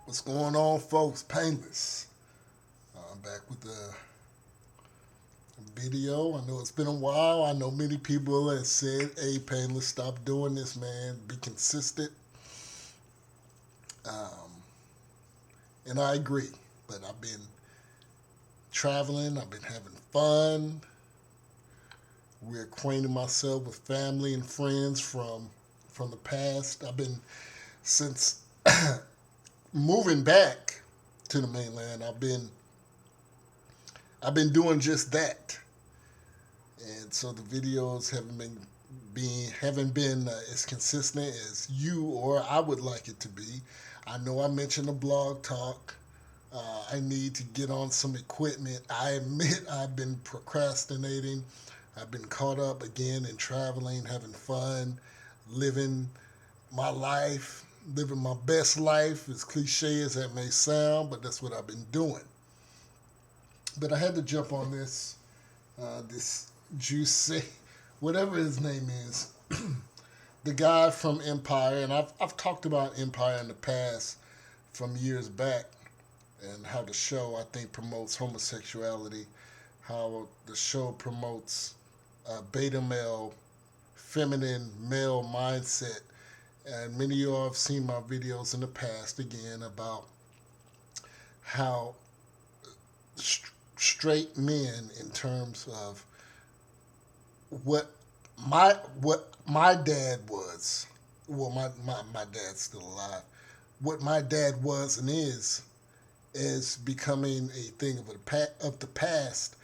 What's going on, folks? Painless. I'm back with the video. I know it's been a while. I know many people have said, hey, Painless, stop doing this, man. Be consistent. Um, and I agree. But I've been traveling, I've been having fun, reacquainting myself with family and friends from the past. I've been, since moving back to the mainland, I've been doing just that, and so the videos haven't been as consistent as you or I would like it to be. I know I mentioned the blog talk. I need to get on some equipment. I admit I've been procrastinating. I've been caught up again in traveling, having fun, living my life, living my best life, as cliche as that may sound, but that's what I've been doing. But I had to jump on this Juicy, whatever his name is, the guy from Empire, and I've talked about Empire in the past from years back, and how the show I think promotes homosexuality, how the show promotes beta male, feminine male mindset, and many of you all have seen my videos in the past again about how straight men, in terms of what my dad was. Well, my dad's still alive. What my dad was and is becoming a thing of the past,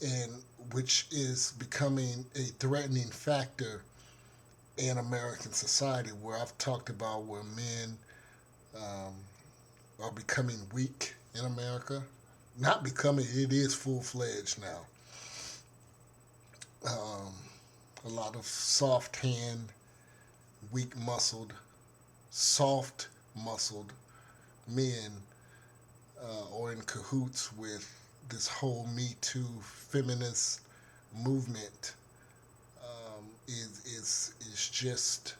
and which is becoming a threatening factor in American society. Where I've talked about where men um, are becoming weak in America. Not becoming, it is full fledged now. Um, a lot of soft hand, weak muscled, soft muscled men are in cahoots with this whole Me Too feminist movement. Is just,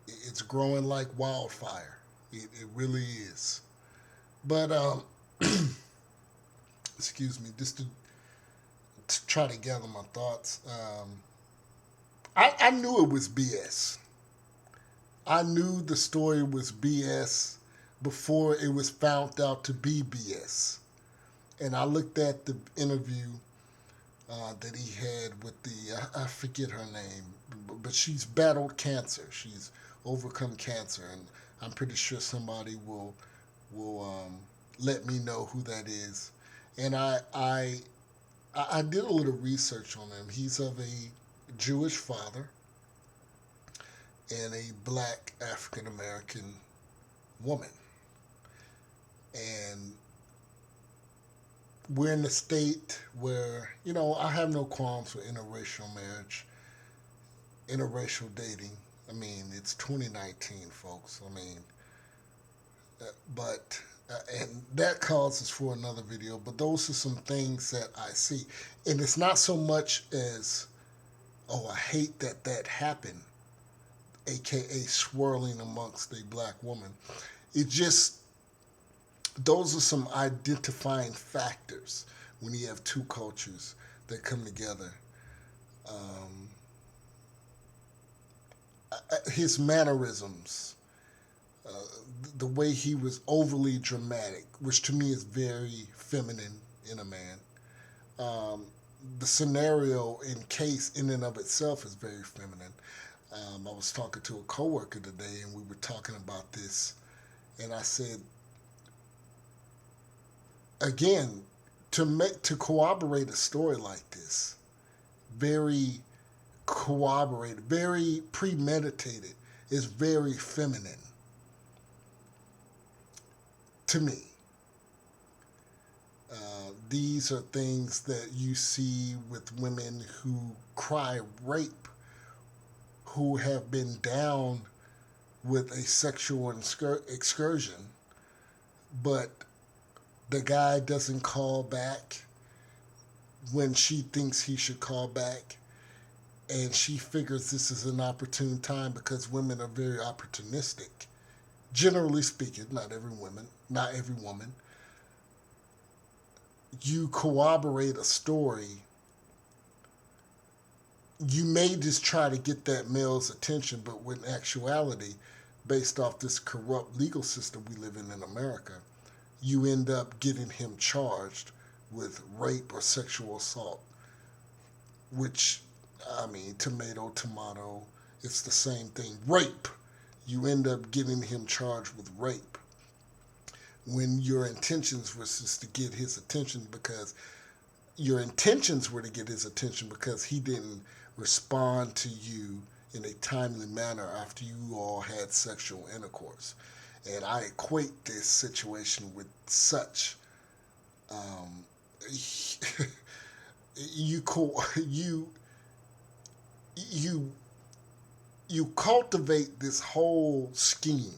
it's growing like wildfire. It really is. But excuse me, just to try to gather my thoughts. I knew it was BS. I knew the story was BS before it was found out to be BS. And I looked at the interview that he had with I forget her name, but she's battled cancer. She's overcome cancer, and I'm pretty sure somebody will let me know who that is. And I did a little research on him. He's of a Jewish father and a black African American woman. And we're in a state where, I have no qualms with interracial marriage, interracial dating. I mean, it's 2019, folks. I mean, but and that causes for another video. But those are some things that I see, and it's not so much as, oh, I hate that happened, aka swirling amongst a black woman. It just, those are some identifying factors when you have two cultures that come together. Um, his mannerisms, uh, the way he was overly dramatic, which to me is very feminine in a man. Um, the scenario in case in and of itself is very feminine. I was talking to a coworker today, and we were talking about this, and I said, again, to corroborate a story like this, very corroborated, very premeditated, is very feminine to me. These are things that you see with women who cry rape, who have been down with a sexual excursion, but the guy doesn't call back when she thinks he should call back, and she figures this is an opportune time because women are very opportunistic. generally speaking, not every woman, you corroborate a story, you may just try to get that male's attention, but when actuality, based off this corrupt legal system we live in America, you end up getting him charged with rape or sexual assault, which, I mean, tomato, tomato, it's the same thing. Rape. You end up getting him charged with rape when your intentions was just to get his attention because your intentions were to get his attention because he didn't respond to you in a timely manner after you all had sexual intercourse. And I equate this situation with such um, you you you you cultivate this whole scheme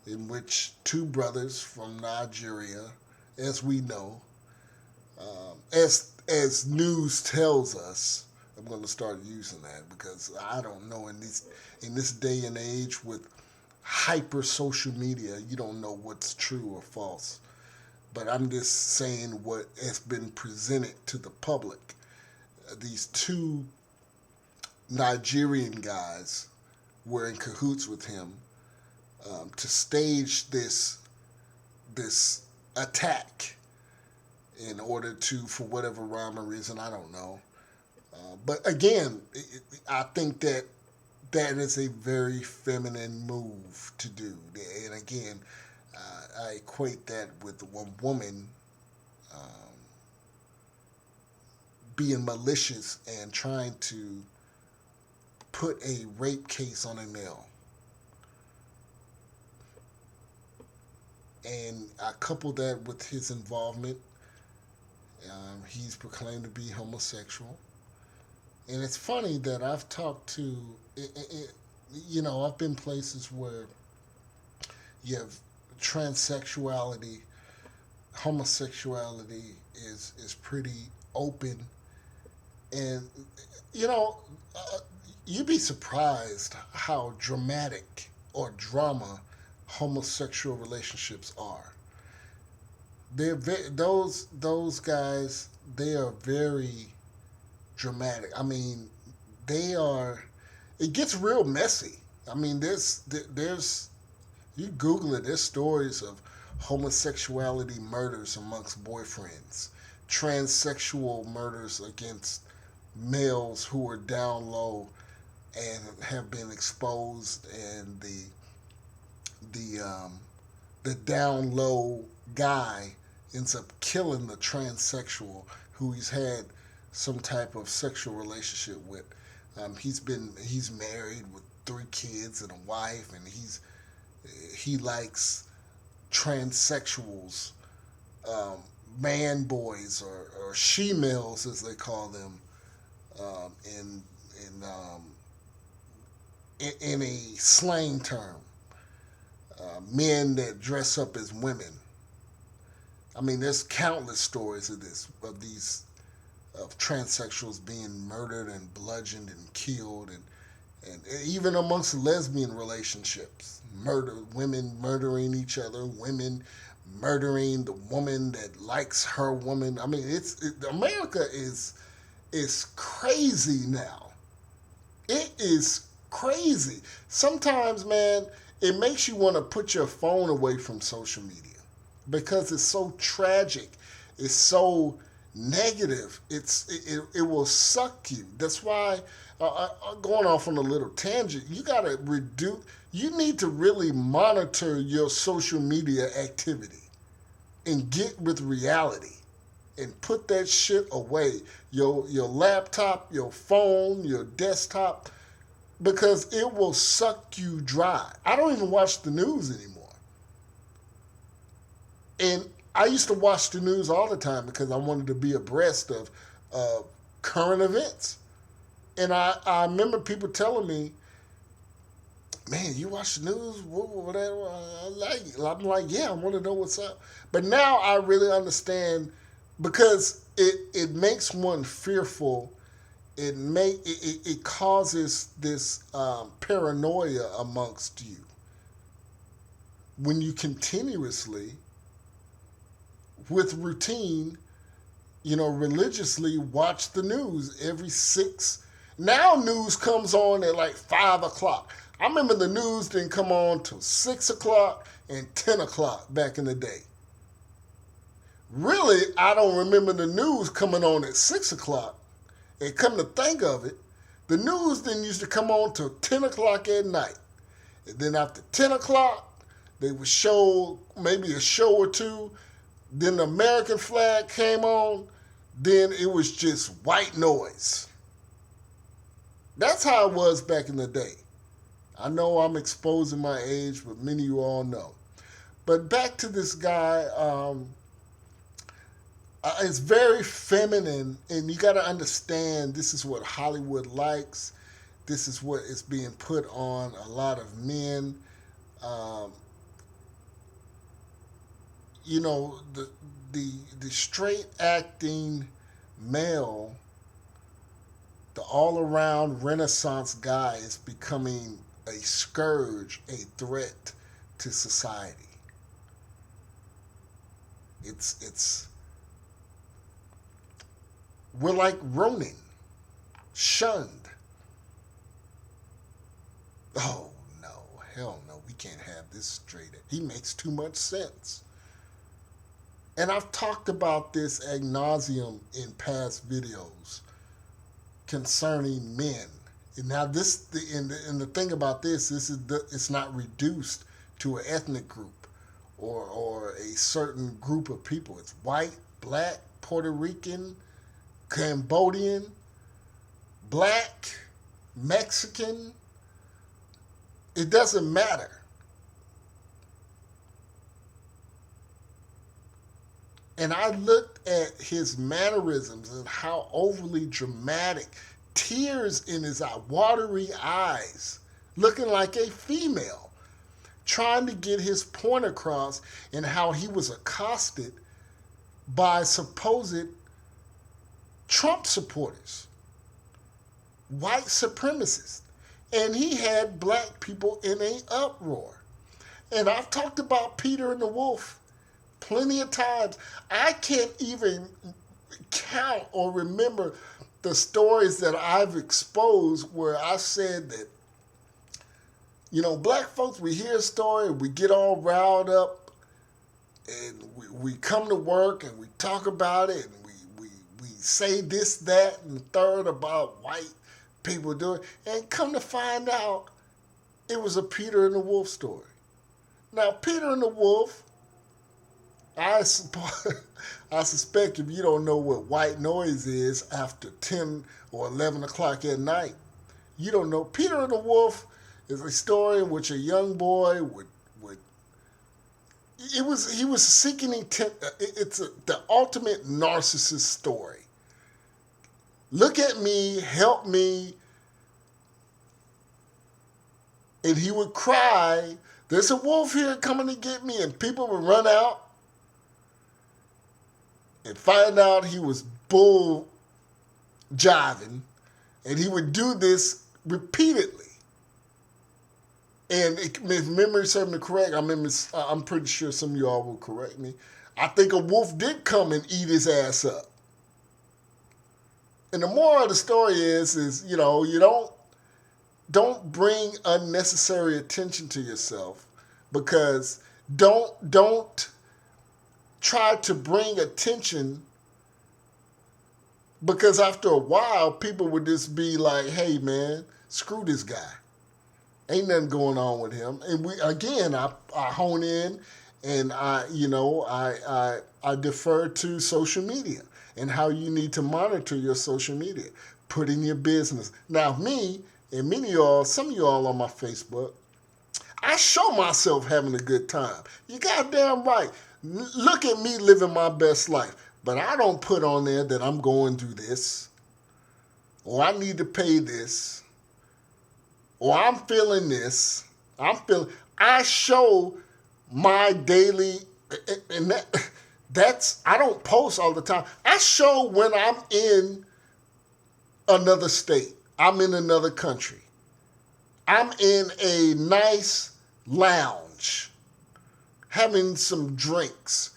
in which two brothers from Nigeria, as we know, as news tells us, I'm going to start using that because I don't know in this day and age with hyper social media, you don't know what's true or false. But I'm just saying what has been presented to the public. These two Nigerian guys were in cahoots with him to stage this attack in order to, for whatever rhyme or reason, I don't know. But again, I think that is a very feminine move to do. And again, I equate that with one woman being malicious and trying to put a rape case on a male. And I couple that with his involvement. He's proclaimed to be homosexual. And it's funny that I've talked to, I've been places where you have transsexuality, homosexuality is pretty open. And, you know, uh, you'd be surprised how dramatic or drama homosexual relationships are. Those guys, they are very dramatic. I mean, they are. It gets real messy. I mean, there's you Google it. There's stories of homosexuality murders amongst boyfriends, transsexual murders against males who are down low and have been exposed, and the the down low guy ends up killing the transsexual who he's had some type of sexual relationship with. He's married with 3 kids and a wife, and he likes transsexuals, um, man boys or she males as they call them, um, in in um, in a slang term. Men that dress up as women. I mean, there's countless stories of these of transsexuals being murdered and bludgeoned and killed, and even amongst lesbian relationships, women murdering each other, women murdering the woman that likes her woman. I mean, America is crazy now. It is crazy. Sometimes, man, it makes you want to put your phone away from social media because it's so tragic. It's so negative. It will suck you. That's why, going off on a little tangent, you gotta reduce. You need to really monitor your social media activity and get with reality and put that shit away. Your laptop, your phone, your desktop, because it will suck you dry. I don't even watch the news anymore. And I used to watch the news all the time because I wanted to be abreast of current events. And I remember people telling me, man, you watch the news? Whatever. I'm like, yeah, I want to know what's up. But now I really understand because it makes one fearful. It causes this paranoia amongst you. when you continuously, with routine, religiously watch the news every six. Now news comes on at like 5 o'clock. I remember the news didn't come on till 6 o'clock and 10 o'clock back in the day. Really, I don't remember the news coming on at 6 o'clock. And come to think of it, the news didn't used to come on till 10 o'clock at night. And then after 10 o'clock, they would show maybe a show or two. Then the American flag came on. Then it was just white noise. That's how it was back in the day. I know I'm exposing my age, but many of you all know. But back to this guy, it's very feminine, and you got to understand this is what Hollywood likes. This is what is being put on a lot of men. The straight acting male, the all around Renaissance guy is becoming a scourge, a threat to society. It's we're like Ronin, shunned. Oh no, hell no, we can't have this straight. He makes too much sense. And I've talked about this ad nauseum in past videos concerning men. And now the thing about this is it's not reduced to an ethnic group or a certain group of people. It's white, black, Puerto Rican, Cambodian, black, Mexican. It doesn't matter. And I looked at his mannerisms and how overly dramatic, tears in his watery eyes, looking like a female, trying to get his point across, and how he was accosted by supposed Trump supporters, white supremacists. And he had black people in an uproar. And I've talked about Peter and the Wolf plenty of times. I can't even count or remember the stories that I've exposed where I said that, black folks, we hear a story, we get all riled up, and we come to work and we talk about it, and we say this, that, and the third about white people doing, and come to find out it was a Peter and the Wolf story. Now, Peter and the Wolf, I suspect if you don't know what white noise is after 10 or 11 o'clock at night, you don't know. Peter and the Wolf is a story in which a young boy he was seeking it's the ultimate narcissist story. Look at me, help me. And he would cry, there's a wolf here coming to get me, and people would run out and find out he was bull jiving, and he would do this repeatedly. And if memory serves me correct, I'm pretty sure some of y'all will correct me. I think a wolf did come and eat his ass up. And the moral of the story is you don't bring unnecessary attention to yourself, because don't try to bring attention, because after a while people would just be like, hey man, screw this guy. Ain't nothing going on with him. And I hone in, and I defer to social media and how you need to monitor your social media. Put in your business. Now me and some of y'all on my Facebook, I show myself having a good time. You goddamn right. Look at me living my best life. But I don't put on there that I'm going through this, or I need to pay this, or I'm feeling this. I show my daily, and that's, I don't post all the time. I show when I'm in another state. I'm in another country. I'm in a nice lounge. having some drinks.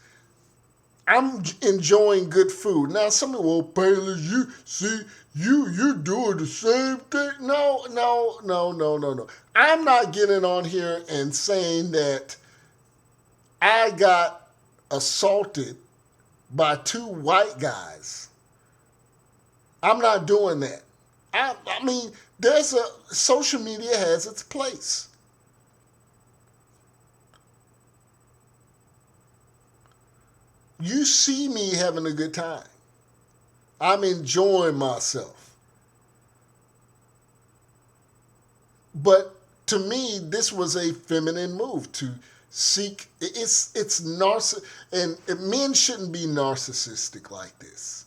I'm enjoying good food. Now, somebody, well, Payless, you're doing the same thing. No. I'm not getting on here and saying that I got assaulted by two white guys. I'm not doing that. I mean, social media has its place. You see me having a good time. I'm enjoying myself. But to me, this was a feminine move to seek. It's narciss, and men shouldn't be narcissistic like this.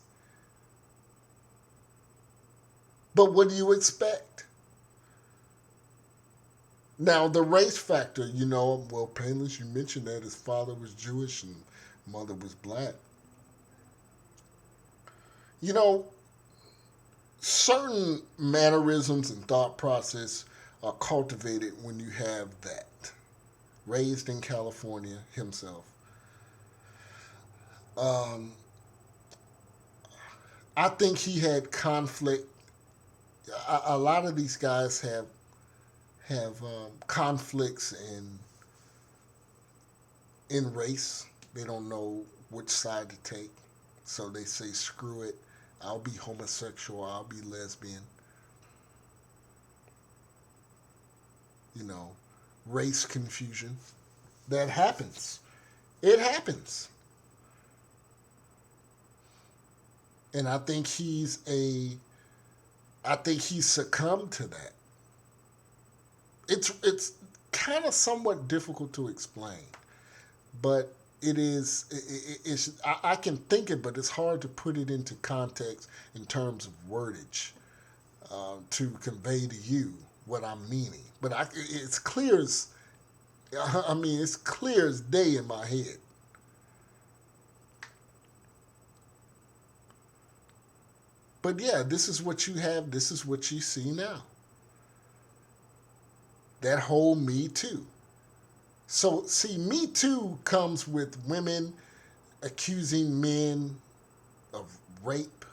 But what do you expect? Now, the race factor, well, Painless, you mentioned that his father was Jewish and mother was black. Certain mannerisms and thought process are cultivated when you have that. Raised in California himself. I think he had conflict. A lot of these guys have conflicts in race. They don't know which side to take, so they say, screw it, I'll be homosexual, I'll be lesbian. Race confusion. That happens. It happens. And I think he's succumbed to that. It's kind of somewhat difficult to explain, but I can think it, but it's hard to put it into context in terms of wordage to convey to you what I'm meaning. But it's clear as day in my head. But yeah, this is what you have. This is what you see now. That whole Me Too. So, see, Me Too comes with women accusing men of rape,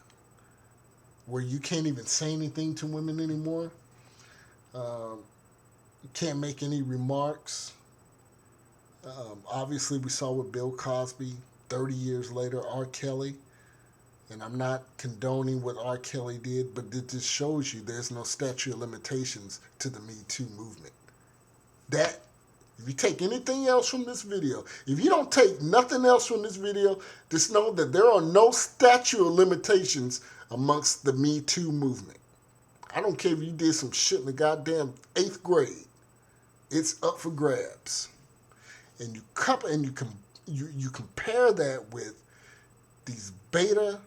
where you can't even say anything to women anymore. You can't make any remarks. Obviously, we saw with Bill Cosby, 30 years later, R. Kelly. And I'm not condoning what R. Kelly did, but it just shows you there's no statute of limitations to the Me Too movement. If you take anything else from this video, if you don't take nothing else from this video, just know that there are no statute of limitations amongst the Me Too movement. I don't care if you did some shit in the goddamn 8th grade. It's up for grabs. And you compare that with these beta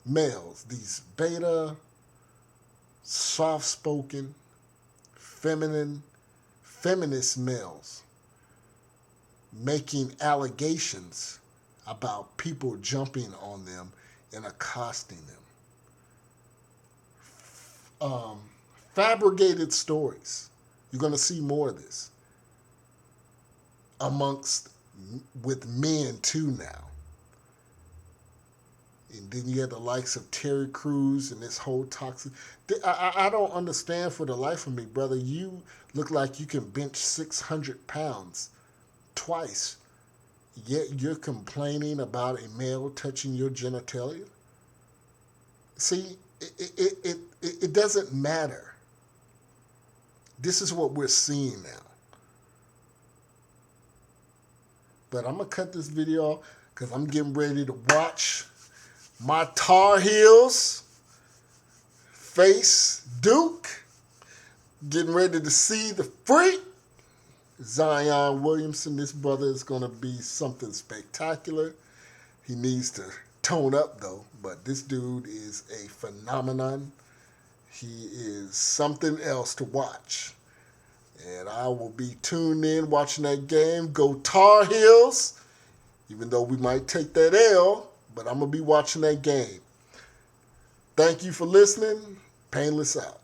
males, these beta, soft-spoken, feminist males making allegations about people jumping on them and accosting them. Fabricated stories. You're going to see more of this with men too now. And then you have the likes of Terry Crews and this whole toxic. I don't understand for the life of me, brother. You look like you can bench 600 pounds twice, yet you're complaining about a male touching your genitalia? See, it doesn't matter. This is what we're seeing now. But I'm going to cut this video off because I'm getting ready to watch my Tar Heels face Duke. Getting ready to see the freak. Zion Williamson. This brother is going to be something spectacular. He needs to tone up, though. But this dude is a phenomenon. He is something else to watch. And I will be tuned in watching that game. Go Tar Heels. Even though we might take that L, but I'm going to be watching that game. Thank you for listening. Painless out.